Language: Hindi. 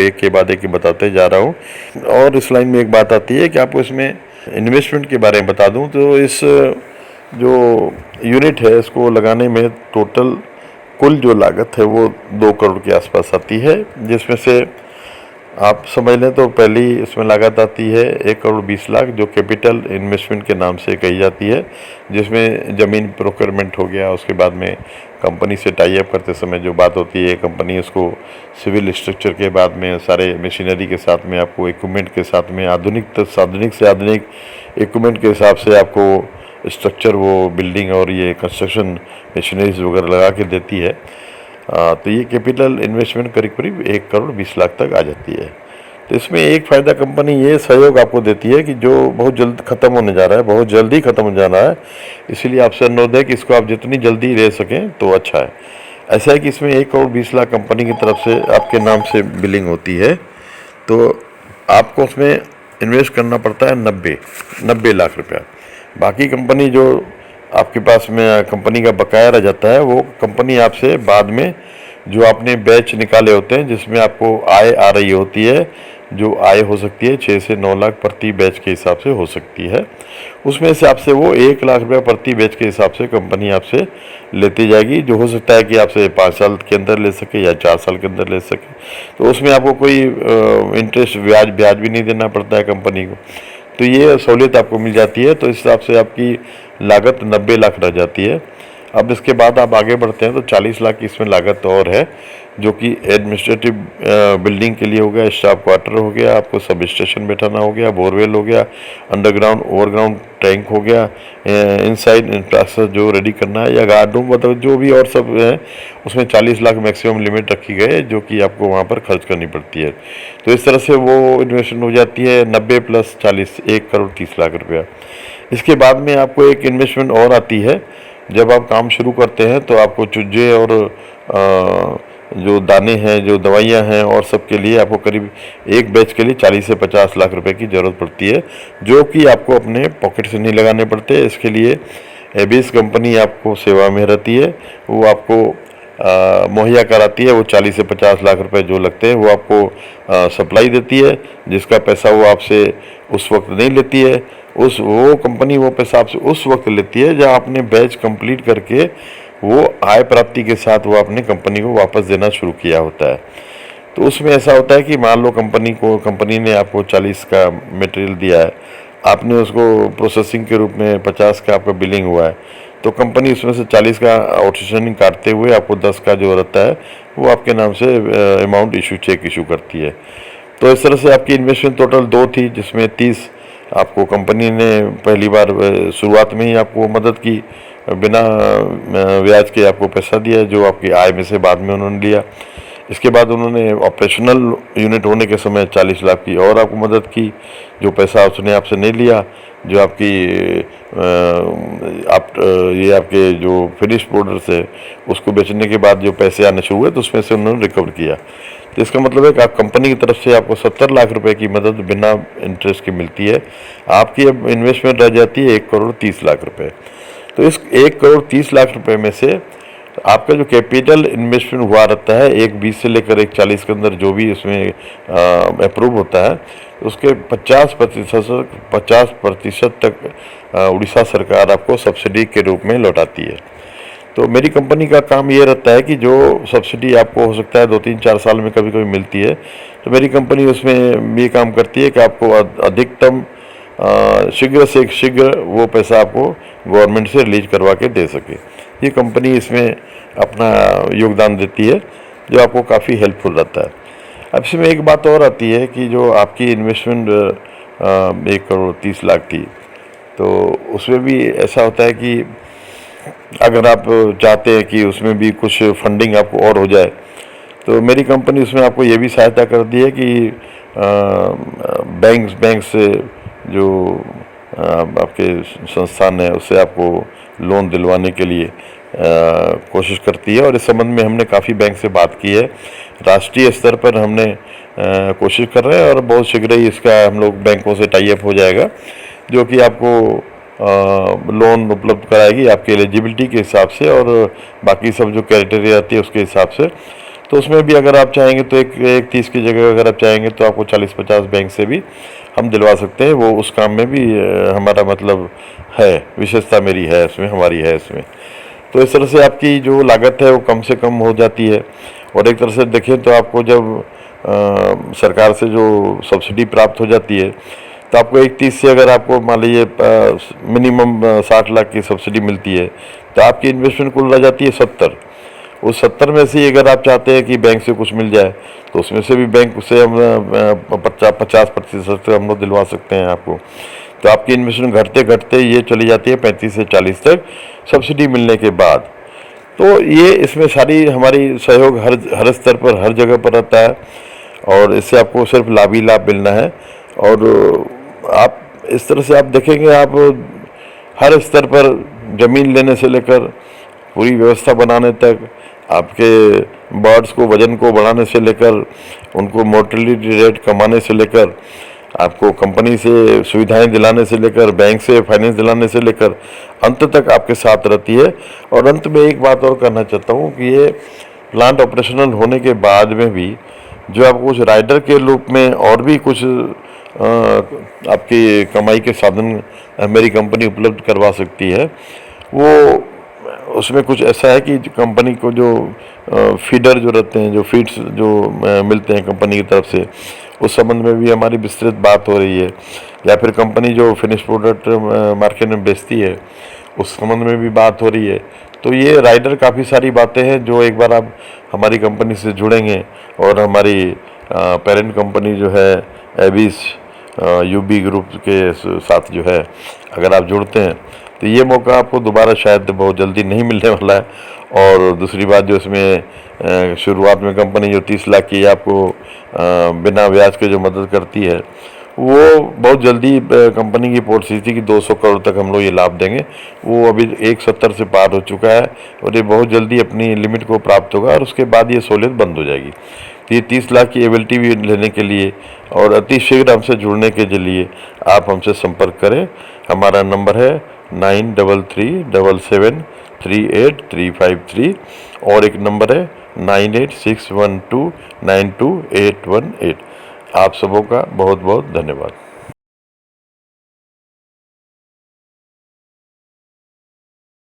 एक के बाद एक बताते जा रहा हूँ। और इस लाइन में एक बात आती है कि आपको इसमें इन्वेस्टमेंट के बारे में बता दूँ तो इस जो यूनिट है इसको लगाने में टोटल कुल जो लागत है वो 2 करोड़ के आसपास आती है, जिसमें से आप समझ लें तो पहली इसमें लागत आती है 1,20,00,000 जो कैपिटल इन्वेस्टमेंट के नाम से कही जाती है, जिसमें ज़मीन प्रोक्योरमेंट हो गया। उसके बाद में कंपनी से टाई अप करते समय जो बात होती है, कंपनी उसको सिविल स्ट्रक्चर के बाद में सारे मशीनरी के साथ में आपको इक्विपमेंट के साथ में आधुनिक से आधुनिक इक्विपमेंट के हिसाब से आपको स्ट्रक्चर वो बिल्डिंग और ये कंस्ट्रक्शन मशीनरीज वगैरह लगा के देती है। तो ये कैपिटल इन्वेस्टमेंट करीब करीब 1,20,00,000 तक आ जाती है। तो इसमें एक फ़ायदा कंपनी ये सहयोग आपको देती है कि जो बहुत जल्द ख़त्म होने जा रहा है, बहुत जल्दी ख़त्म हो जाना है, इसीलिए आपसे अनुरोध है कि इसको आप जितनी जल्दी ले सकें तो अच्छा है। ऐसा है कि इसमें 1,20,00,000 कंपनी की तरफ से आपके नाम से बिलिंग होती है, तो आपको उसमें इन्वेस्ट करना पड़ता है 90 लाख रुपया। बाकी कंपनी जो आपके पास में कंपनी का बकाया रह जाता है वो कंपनी आपसे बाद में जो आपने बैच निकाले होते हैं जिसमें आपको आय आ रही होती है, जो आय हो सकती है 6 से 9 लाख प्रति बैच के हिसाब से हो सकती है, उसमें से आपसे वो 1 लाख रुपया प्रति बैच के हिसाब से कंपनी आपसे लेती जाएगी, जो हो सकता है कि आपसे 5 साल के अंदर ले सके या 4 साल के अंदर ले सके। तो उसमें आपको कोई इंटरेस्ट ब्याज भी नहीं देना पड़ता है कंपनी को, तो ये सहूलियत आपको मिल जाती है। तो इस हिसाब से आपकी लागत 90 लाख रह जाती है। अब इसके बाद आप आगे बढ़ते हैं तो 40 लाख की इसमें लागत और है, जो कि एडमिनिस्ट्रेटिव बिल्डिंग के लिए हो गया, स्टाफ क्वार्टर हो गया, आपको सब स्टेशन बैठाना हो गया, बोरवेल हो गया, अंडरग्राउंड ओवरग्राउंड टैंक हो गया, इनसाइड इंफ्रास्ट्रक्चर जो रेडी करना है या गार्ड रूम मतलब जो भी और सब है, उसमें 40 लाख मैक्सिमम लिमिट रखी गई है जो कि आपको वहाँ पर खर्च करनी पड़ती है। तो इस तरह से वो इन्वेस्टमेंट हो जाती है 90 + 40 1,30,00,000 रुपया। इसके बाद में आपको एक इन्वेस्टमेंट और आती है। जब आप काम शुरू करते हैं तो आपको चूजे और जो दाने हैं, जो दवाइयाँ हैं और सब के लिए आपको करीब एक बैच के लिए 40 से 50 लाख रुपए की ज़रूरत पड़ती है, जो कि आपको अपने पॉकेट से नहीं लगाने पड़ते। इसके लिए एबिस कंपनी आपको सेवा में रहती है, वो आपको मुहैया कराती है। वो 40 से 50 लाख रुपए जो लगते हैं वो आपको सप्लाई देती है, जिसका पैसा वो आपसे उस वक्त नहीं लेती है। वो कंपनी वो पैसा आपसे उस वक्त लेती है जब आपने बैच कंप्लीट करके वो आय प्राप्ति के साथ वो अपनी कंपनी को वापस देना शुरू किया होता है। तो उसमें ऐसा होता है कि मान लो कंपनी ने आपको 40 का मटेरियल दिया है, आपने उसको प्रोसेसिंग के रूप में 50 का आपका बिलिंग हुआ है, तो कंपनी उसमें से 40 का आउटस्टैंडिंग काटते हुए आपको 10 का जो रहता है वो आपके नाम से अमाउंट चेक इशू करती है। तो इस तरह से आपकी इन्वेस्टमेंट टोटल 2 थी, जिसमें 30 आपको कंपनी ने पहली बार शुरुआत में ही आपको मदद की, बिना ब्याज के आपको पैसा दिया जो आपकी आय में से बाद में उन्होंने लिया। इसके बाद उन्होंने ऑपरेशनल यूनिट होने के समय 40 लाख की और आपको मदद की, जो पैसा उसने आपसे नहीं लिया, जो आपकी ये आपके जो फिनिश प्रोडक्ट्स है उसको बेचने के बाद जो पैसे आने शुरू हुए तो उसमें से उन्होंने रिकवर किया। तो इसका मतलब है कि आप कंपनी की तरफ से आपको 70 लाख रुपए की मदद बिना इंटरेस्ट की मिलती है। आपकी अब इन्वेस्टमेंट रह जाती है 1,30,00,000 रुपये। तो इस 1,30,00,000 रुपये में से आपका जो कैपिटल इन्वेस्टमेंट हुआ रहता है 1,20 से लेकर 1,40 के अंदर जो भी इसमें अप्रूव होता है, उसके 50% तक उड़ीसा सरकार आपको सब्सिडी के रूप में लौटाती है। तो मेरी कंपनी का काम ये रहता है कि जो सब्सिडी आपको हो सकता है 2-3-4 साल में कभी कभी मिलती है, तो मेरी कंपनी उसमें ये काम करती है कि आपको अधिकतम शीघ्र से शीघ्र वो पैसा आपको गवर्नमेंट से रिलीज करवा के दे सके। ये कंपनी इसमें अपना योगदान देती है, जो आपको काफ़ी हेल्पफुल रहता है। अब इसमें एक बात और आती है कि जो आपकी इन्वेस्टमेंट 1,30,00,000 थी, तो उसमें भी ऐसा होता है कि अगर आप चाहते हैं कि उसमें भी कुछ फंडिंग आपको और हो जाए, तो मेरी कंपनी उसमें आपको ये भी सहायता कर दी है कि बैंक से जो आपके संस्थान है उससे आपको लोन दिलवाने के लिए कोशिश करती है। और इस संबंध में हमने काफ़ी बैंक से बात की है, राष्ट्रीय स्तर पर हमने कोशिश कर रहे हैं और बहुत शीघ्र ही इसका हम लोग बैंकों से टाई अप हो जाएगा, जो कि आपको लोन उपलब्ध कराएगी आपकी एलिजिबिलिटी के हिसाब से और बाकी सब जो क्राइटेरिया आती है उसके हिसाब से। तो उसमें भी अगर आप चाहेंगे तो एक 30 की जगह अगर आप चाहेंगे तो आपको 40-50 बैंक से भी हम दिलवा सकते हैं। वो उस काम में भी हमारा मतलब है, विशेषता मेरी है इसमें, हमारी है इसमें। तो इस तरह से आपकी जो लागत है वो कम से कम हो जाती है। और एक तरह से देखें तो आपको जब सरकार से जो सब्सिडी प्राप्त हो जाती है तो आपको 31 से अगर आपको मान लीजिए मिनिमम 60 लाख की सब्सिडी मिलती है तो आपकी इन्वेस्टमेंट कुल रह जाती है 70। उस 70 में से अगर आप चाहते हैं कि बैंक से कुछ मिल जाए तो उसमें से भी बैंक से हम 50% हम लोग दिलवा सकते हैं आपको। तो आपकी इन्वेस्टमेंट घटते घटते ये चली जाती है 35 से 40 तक सब्सिडी मिलने के बाद। तो ये इसमें सारी हमारी सहयोग हर स्तर पर, हर जगह पर रहता है और इससे आपको सिर्फ लाभ ही लाभ मिलना है। और आप इस तरह से आप देखेंगे, आप हर स्तर पर ज़मीन लेने से लेकर पूरी व्यवस्था बनाने तक, आपके बर्ड्स को वजन को बढ़ाने से लेकर, उनको मोर्टेलिटी रेट कमाने से लेकर, आपको कंपनी से सुविधाएं दिलाने से लेकर, बैंक से फाइनेंस दिलाने से लेकर, अंत तक आपके साथ रहती है। और अंत में एक बात और कहना चाहता हूँ कि ये प्लांट ऑपरेशनल होने के बाद में भी जो आपको कुछ राइडर के रूप में और भी कुछ आपकी कमाई के साधन मेरी कंपनी उपलब्ध करवा सकती है। वो उसमें कुछ ऐसा है कि कंपनी को जो फीडर जो रहते हैं, जो फीड्स जो मिलते हैं कंपनी की तरफ से, उस संबंध में भी हमारी विस्तृत बात हो रही है। या फिर कंपनी जो फिनिश प्रोडक्ट मार्केट में बेचती है उस संबंध में भी बात हो रही है। तो ये राइडर काफ़ी सारी बातें हैं जो एक बार आप हमारी कंपनी से जुड़ेंगे और हमारी पेरेंट कंपनी जो है एविस यूबी ग्रुप के साथ जो है अगर आप जुड़ते हैं तो ये मौका आपको दोबारा शायद बहुत जल्दी नहीं मिलने वाला है। और दूसरी बात जो इसमें शुरुआत में कंपनी जो 30 लाख की आपको बिना ब्याज के जो मदद करती है वो बहुत जल्दी कंपनी की पॉलिसी थी कि 200 करोड़ तक हम लोग ये लाभ देंगे, वो अभी 170 से पार हो चुका है और ये बहुत जल्दी अपनी लिमिट को प्राप्त होगा और उसके बाद ये सहूलियत बंद हो जाएगी। तो ये 30 लाख की एबिलिटी भी लेने के लिए और अतिशीघ्र हमसे जुड़ने के लिए आप हमसे संपर्क करें। हमारा नंबर है 9337738353 और एक नंबर है 9861292818। आप सबों का बहुत बहुत धन्यवाद।